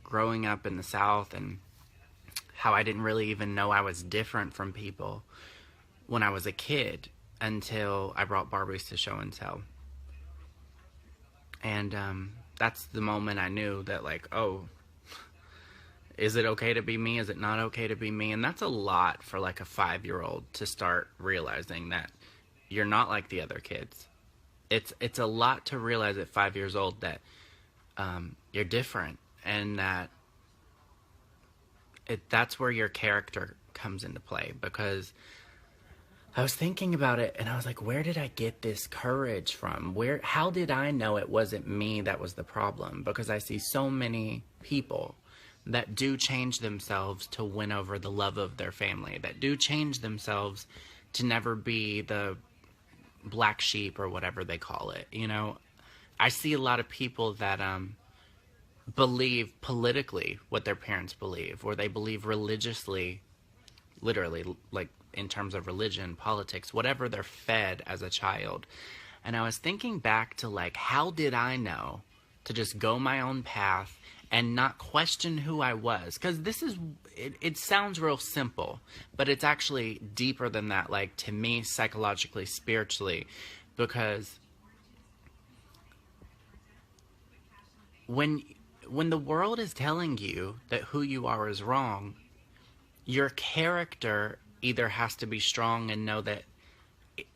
growing up in the South and how I didn't really even know I was different from people when I was a kid until I brought Barbies to show and tell. And that's the moment I knew that, like, oh, is it okay to be me? Is it not okay to be me? And that's a lot for like a 5-year-old to start realizing that you're not like the other kids. It's a lot to realize at 5 years old that you're different, and that that's where your character comes into play. Because I was thinking about it and I was like, where did I get this courage from? How did I know it wasn't me that was the problem? Because I see so many people that do change themselves to win over the love of their family, that do change themselves to never be the black sheep or whatever they call it. You know, I see a lot of people that believe politically what their parents believe, or they believe religiously, literally, like in terms of religion, politics, whatever they're fed as a child. And I was thinking back to, like, how did I know to just go my own path and not question who I was? Because it sounds real simple, but it's actually deeper than that, like, to me, psychologically, spiritually. Because when the world is telling you that who you are is wrong, your character either has to be strong and know that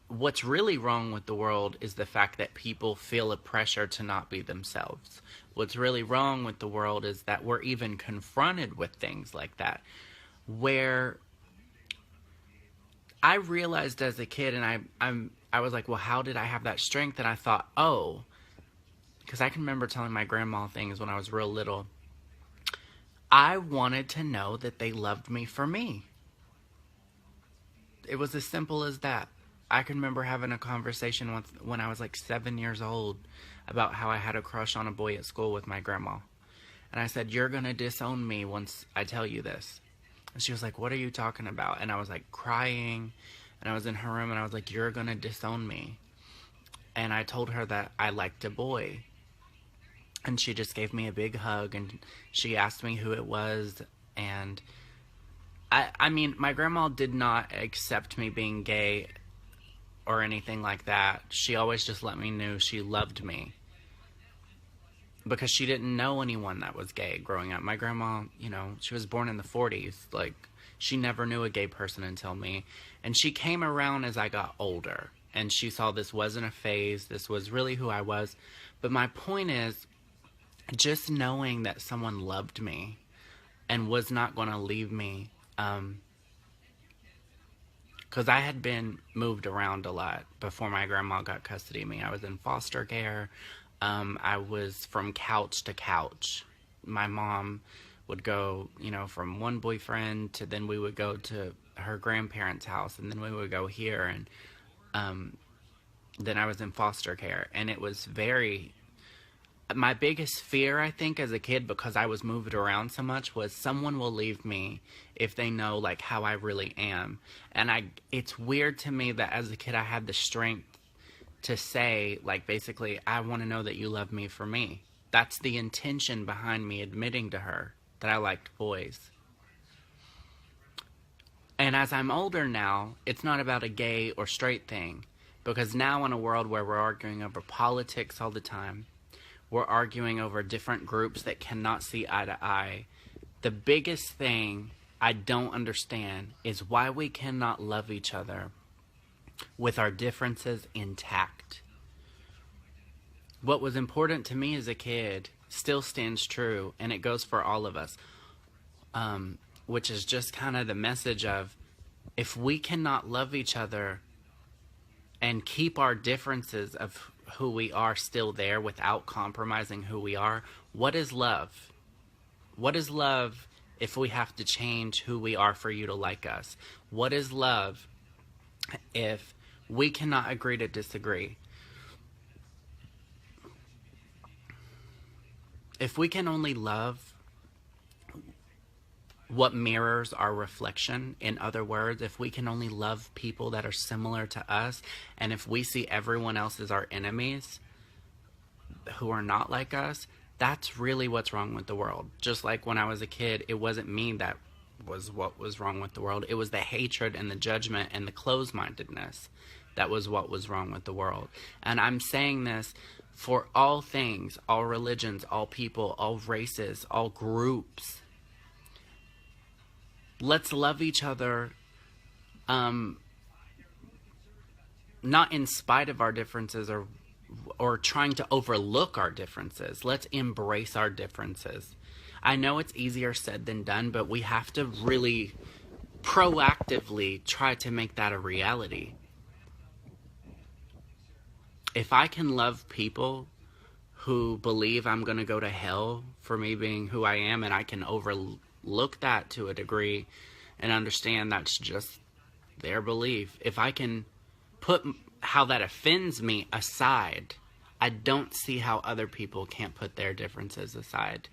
what's really wrong with the world is the fact that people feel a pressure to not be themselves. What's really wrong with the world is that we're even confronted with things like that. Where I realized as a kid, and I was like, well, how did I have that strength? And I thought, oh, because I can remember telling my grandma things when I was real little. I wanted to know that they loved me for me. It was as simple as that. I can remember having a conversation when I was like 7 years old about how I had a crush on a boy at school with my grandma. And I said, you're going to disown me once I tell you this. And she was like, what are you talking about? And I was like crying, and I was in her room, and I was like, you're going to disown me. And I told her that I liked a boy. And she just gave me a big hug, and she asked me who it was. And I mean, my grandma did not accept me being gay or anything like that. She always just let me know she loved me, because she didn't know anyone that was gay growing up. My grandma, you know, she was born in the 40s. Like, she never knew a gay person until me. And she came around as I got older, and she saw this wasn't a phase. This was really who I was. But my point is, just knowing that someone loved me and was not going to leave me, because I had been moved around a lot before my grandma got custody of me. I was in foster care. I was from couch to couch. My mom would go, you know, from one boyfriend to then we would go to her grandparents' house, and then we would go here, and then I was in foster care. And it was my biggest fear, I think, as a kid, because I was moved around so much, was someone will leave me if they know, like, how I really am. And it's weird to me that as a kid I had the strength to say, like, basically, I want to know that you love me for me. That's the intention behind me admitting to her that I liked boys. And as I'm older now, it's not about a gay or straight thing. Because now, in a world where we're arguing over politics all the time, we're arguing over different groups that cannot see eye to eye, the biggest thing I don't understand is why we cannot love each other with our differences intact. What was important to me as a kid still stands true, and it goes for all of us, which is just kind of the message of, if we cannot love each other and keep our differences of who we are still there without compromising who we are, what is love? What is love if we have to change who we are for you to like us? What is love if we cannot agree to disagree? If we can only love what mirrors our reflection, in other words, if we can only love people that are similar to us, and if we see everyone else as our enemies who are not like us, That's really what's wrong with the world. Just like when I was a kid, it wasn't me that was what was wrong with the world. It was the hatred and the judgment and the closed-mindedness that was what was wrong with the world. And I'm saying this for all things, all religions, all people, all races, all groups. Let's love each other, not in spite of our differences or trying to overlook our differences. Let's embrace our differences. I know it's easier said than done, but we have to really proactively try to make that a reality. If I can love people who believe I'm going to go to hell for me being who I am, and I can overlook that to a degree and understand that's just their belief, if I can put how that offends me aside, I don't see how other people can't put their differences aside.